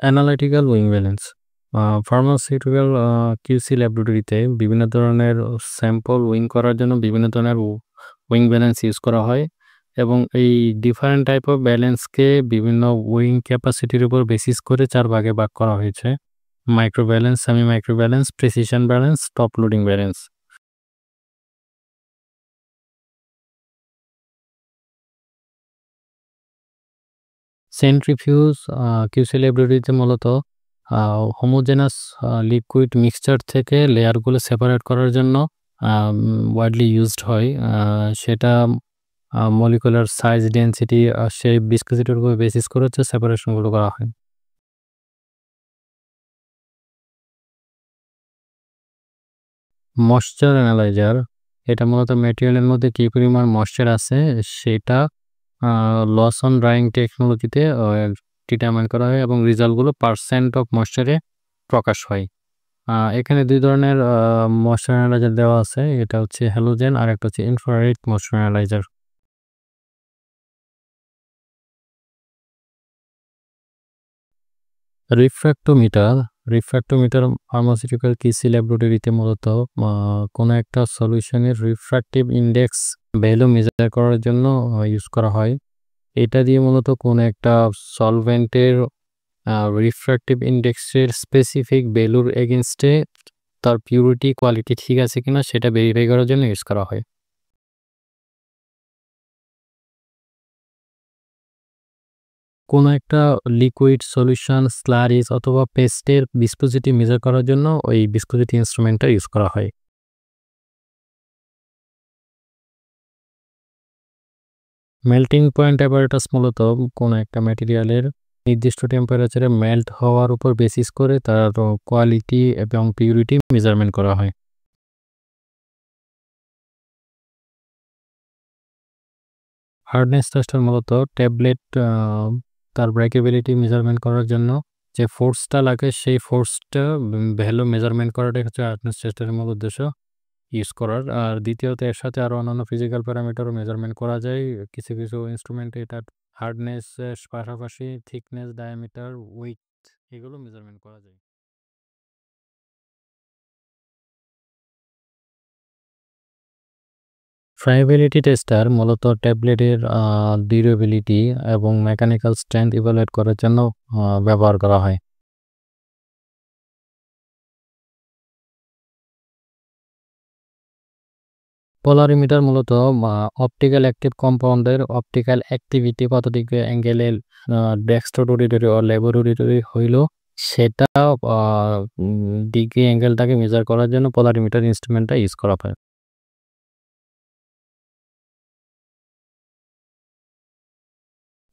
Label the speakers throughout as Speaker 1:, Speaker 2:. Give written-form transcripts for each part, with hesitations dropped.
Speaker 1: Analytical wing balance pharmaceutical QC ল্যাবরেটরিতে বিভিন্ন ধরনের স্যাম্পল উইং করার জন্য বিভিন্ন ধরনের উইং ব্যালেন্স ইউজ করা হয় এবং এই ডিফারেন্ট টাইপ অফ ব্যালেন্সকে বিভিন্ন উইং ক্যাপাসিটির উপর বেসিস করে 4 ভাগে ভাগ করা হয়েছে। Micro balance, semi micro balance, precision balance, top loading balance. Centrifuge QC ল্যাবরেটরিতে মূলত হোমোজেনাস লিকুইড মিক্সচার থেকে লেয়ারগুলো সেপারেট করার জন্য ওয়াইডলি ইউজড হয়। সেটা মলিকুলার সাইজ, ডেনসিটি, সেই ভিসকোসিটির উপর বেসিস করে হচ্ছে সেপারেশনগুলো করা হয়। ময়েশ্চার অ্যানালাইজার, এটা মূলত ম্যাটেরিয়ালের মধ্যে কী পরিমাণ ময়েশ্চার আছে সেটা লস অন ড্রাইং টেকনোলজিতে ডিটারমাইন করা হয় এবং রেজাল্টগুলো পার্সেন্ট অফ ময়েশ্চারে প্রকাশ হয়। এখানে 2 ধরনের ময়েশ্চার অ্যানালাইজার দেওয়া আছে। এটা হচ্ছে হ্যালোজেন আর একটা হচ্ছে infrared moisture analyser. Refractometer pharmaceutical QC ল্যাবরেটরিতে মূলত কোনো একটা সলিউশনের রিফ্র্যাক্টিভ ইনডেক্স ভ্যালু মেজার করার জন্য ইউজ করা হয়। এটা দিয়ে মূলত কোনো একটা সলভেন্টের রিফ্র্যাক্টিভ ইনডেক্সের স্পেসিফিক ভ্যালুর এগেইনস্টে তার পিউরিটি, কোয়ালিটি ঠিক আছে কিনা সেটা ভেরিফাই করার জন্য ইউজ করা হয়। কোনো একটা লিকুইড সলিউশন, স্লারিজ অথবা পেস্টের ভিসকোসিটি মেজার করার জন্য ওই ভিসকোসিটি ইনস্ট্রুমেন্টটা ইউজ করা হয়। মেল্টিং পয়েন্ট অ্যাপারেটাস মূলত কোনো একটা ম্যাটেরিয়ালের নির্দিষ্ট টেম্পারেচারে মেল্ট হওয়ার উপর বেসিস করে তার কোয়ালিটি এবং পিউরিটি মেজারমেন্ট করা হয়। হার্ডনেস টেস্টার মূলত ট্যাবলেট তার ব্রেকেবিলিটি মেজারমেন্ট করার জন্য যে ফোর্সটা লাগে সেই ফোর্সটা ভ্যালু মেজারমেন্ট করাটাই হচ্ছে হার্ডনেস টেস্টারের মূল উদ্দেশ্য ইউজ করার। আর দ্বিতীয়ত এর সাথে আরও অন্যান্য ফিজিক্যাল প্যারামিটারও মেজারমেন্ট করা যায়। কিছু কিছু ইনস্ট্রুমেন্টে এটার হার্ডনেস পাশাপাশি থিকনেস, ডায়ামিটার, উইথ এগুলো মেজারমেন্ট করা যায়। ফ্রাইবিলিটি টেস্টার মূলত ট্যাবলেটের ডিউরেবিলিটি এবং মেকানিক্যাল স্ট্রেংথ ইভালুয়েট করার জন্য ব্যবহার করা হয়। পোলারিমিটার মূলত অপটিক্যাল অ্যাক্টিভ কম্পাউন্ডের অপটিক্যাল অ্যাক্টিভিটি কতটুকু অ্যাঙ্গেলের ডেক্সট্রোডোরিটরি ও ল্যাবোরেটরি হইল সেটা ডিগ্রি অ্যাঙ্গেলটাকে মেজার করার জন্য পোলারিমিটার ইনস্ট্রুমেন্টটা ইউজ করা হয়।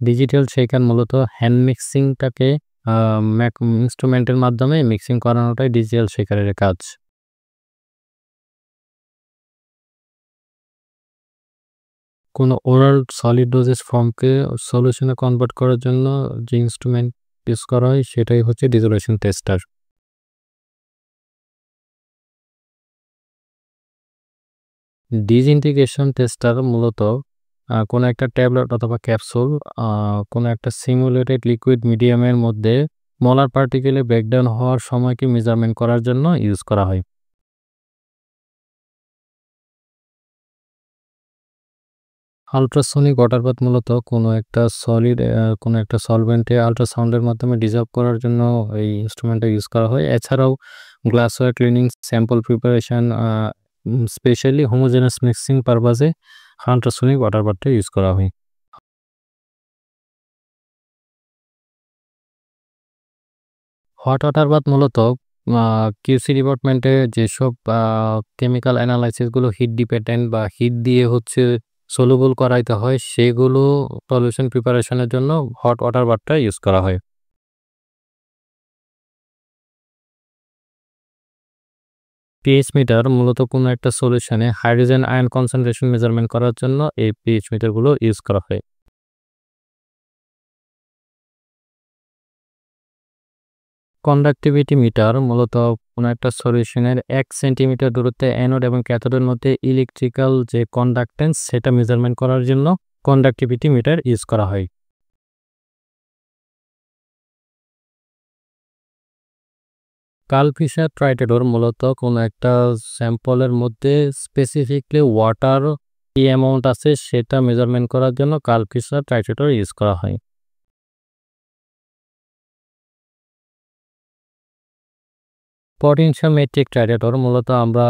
Speaker 1: ডিজিটাল শেকার মূলত হ্যান্ড মিক্সিংটাকে ইনস্ট্রুমেন্টের মাধ্যমে মিক্সিং করানোটাই ডিজিটাল শেকারের কাজ। কোনো ওরাল সলিড ডোজেজ ফর্মকে সলিউশনে কনভার্ট করার জন্য যে ইনস্ট্রুমেন্ট ইউজ করা হয় সেটাই হচ্ছে ডিসোলুশন টেস্টার। ডিসইন্টিগ্রেশন টেস্টার মূলত কোনো একটা ট্যাবলেট অথবা ক্যাপসুল কোনো একটা সিমুলেটেড লিকুইড মিডিয়ামের মধ্যে মোলার পার্টিকেলে ব্রেকডাউন হওয়ার সময়কে মেজারমেন্ট করার জন্য ইউজ করা হয়। আল্ট্রাসনিক ওয়াটার বাথ মূলত কোনো একটা সলভেন্টে আল্ট্রাসাউন্ডের মাধ্যমে ডিসলভ করার জন্য এই ইনস্ট্রুমেন্টটা ইউজ করা হয়। এছাড়াও glassware cleaning, sample preparation, specially homogeneous mixing পারপাসে আল্ট্রাসনিক ওয়াটার বাথটা ইউজ করা হয়। হট ওয়াটার বাথ মূলত কিউসি ডিপার্টমেন্টে যেসব কেমিক্যাল অ্যানালাইসিসগুলো হিট ডিপেন্ডেন্ট বা হিট দিয়ে হচ্ছে সলুবল করাইতে হয় সেগুলো সলিউশন প্রিপারেশনের জন্য হট ওয়াটার বাথটা ইউজ করা হয়। পিএইচ মিটার মূলত কোনো একটা সলিউশনে হাইড্রোজেন আয়ন কনসেন্ট্রেশন মেজারমেন্ট করার জন্য এই পিএইচ মিটারগুলো ইউজ করা হয়। কন্ডাক্টিভিটি মিটার মূলত কোনো একটা সলিউশনের 1 সেন্টিমিটার দূরত্বে অ্যানোড এবং ক্যাথোডের মধ্যে ইলেকট্রিক্যাল যে কন্ডাক্টেন্স সেটা মেজারমেন্ট করার জন্য কন্ডাক্টিভিটি মিটার ইউজ করা হয়। কালপিশা ট্রাইটেডর মূলত কোনো একটা স্যাম্পলের মধ্যে স্পেসিফিকলি ওয়াটার কি অ্যামাউন্ট আছে সেটা মেজারমেন্ট করার জন্য কালপিশা ট্রাইটেডর ইউজ করা হয়। পটেনশিওমেট্রিক ট্রাইটেটর মূলত আমরা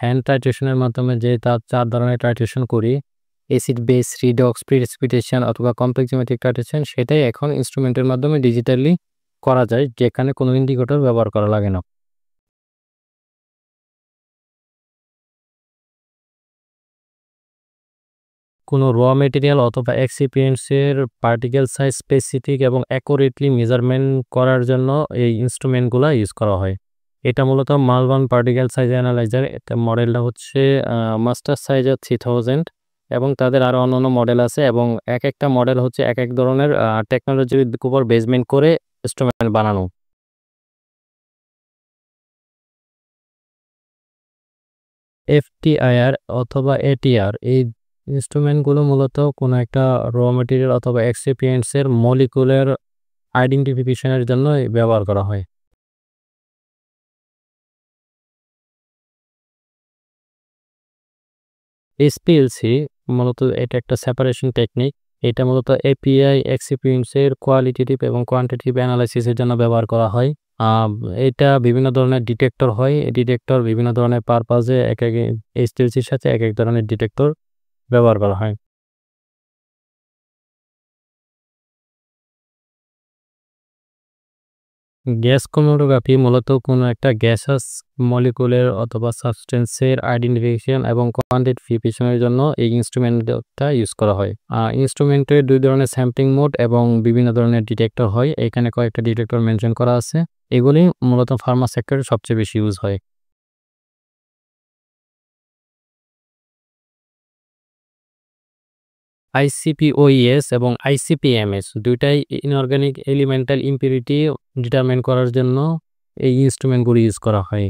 Speaker 1: হ্যান্ড টাইট্রেশনের মাধ্যমে যে তার 4 ধরনের টাইট্রেশন করি, অ্যাসিড বেস, রিডক্স, প্রিসিপিটেশন অথবা কমপ্লেক্সিমেট্রিক টাইট্রেশন, সেটাই এখন ইনস্ট্রুমেন্টের মাধ্যমে ডিজিটালি করা যায়, যেখানে কোনো ইন্ডিকেটর ব্যবহার করা লাগে না। কোনো র মেটেরিয়াল অথবা এক্সিপিয়েন্টসের পার্টিকেল সাইজ স্পেসিফিক এবং অ্যাকুরেটলি মেজারমেন্ট করার জন্য এই ইনস্ট্রুমেন্টগুলা ইউজ করা হয়। এটা মূলত মালবান পার্টিকেল সাইজ অ্যানালাইজার। এটা মডেলটা হচ্ছে মাস্টার সাইজার 3000 এবং তাদের আরও অন্যান্য মডেল আছে এবং একটা মডেল হচ্ছে এক ধরনের টেকনোলজির উপর বেসমেন্ট করে ইনস্ট্রুমেন্ট বানানো। এফটিআইআর অথবা এটিআর এই ইনস্ট্রুমেন্টগুলো মূলত কোনো একটা র মেটেরিয়াল অথবা এক্সিপিয়েন্টসের মলিকুলার আইডেন্টিফিকেশনের জন্য ব্যবহার করা হয়। এসপিএলসি মূলত এটা একটা সেপারেশন টেকনিক। এটা মূলত এপিআই এক্সিপিয়েন্টসের কোয়ালিটেটিভ এবং কোয়ান্টিটেটিভ অ্যানালাইসিসের জন্য ব্যবহার করা হয়। এটা বিভিন্ন ধরনের ডিটেক্টর হয়। এই ডিটেক্টর বিভিন্ন ধরনের পারপাজে এক এসপিএলসির সাথে এক ধরনের ডিটেক্টর ব্যবহার করা হয়। গ্যাস ক্রোমাটোগ্রাফি মূলত কোনো একটা গ্যাসাস মলিকুলের অথবা সাবস্টেন্সের আইডেন্টিফিকেশন এবং কোয়ান্টিফিকেশনের জন্য এই ইনস্ট্রুমেন্টটা ইউজ করা হয়। ইনস্ট্রুমেন্টের 2 ধরনের স্যাম্পলিং মোড এবং বিভিন্ন ধরনের ডিটেক্টর হয়। এখানে কয়েকটা ডিটেক্টর মেনশন করা আছে। এগুলি মূলত ফার্মা সেক্টরে সবচেয়ে বেশি ইউজ হয়। আইসিপিওইএস এবং আইসিপিএমএস দুইটাই ইনঅর্গানিক এলিমেন্টাল ইম্পিউরিটি ডিটারমাইন করার জন্য এই ইনস্ট্রুমেন্টগুলি ইউজ করা হয়।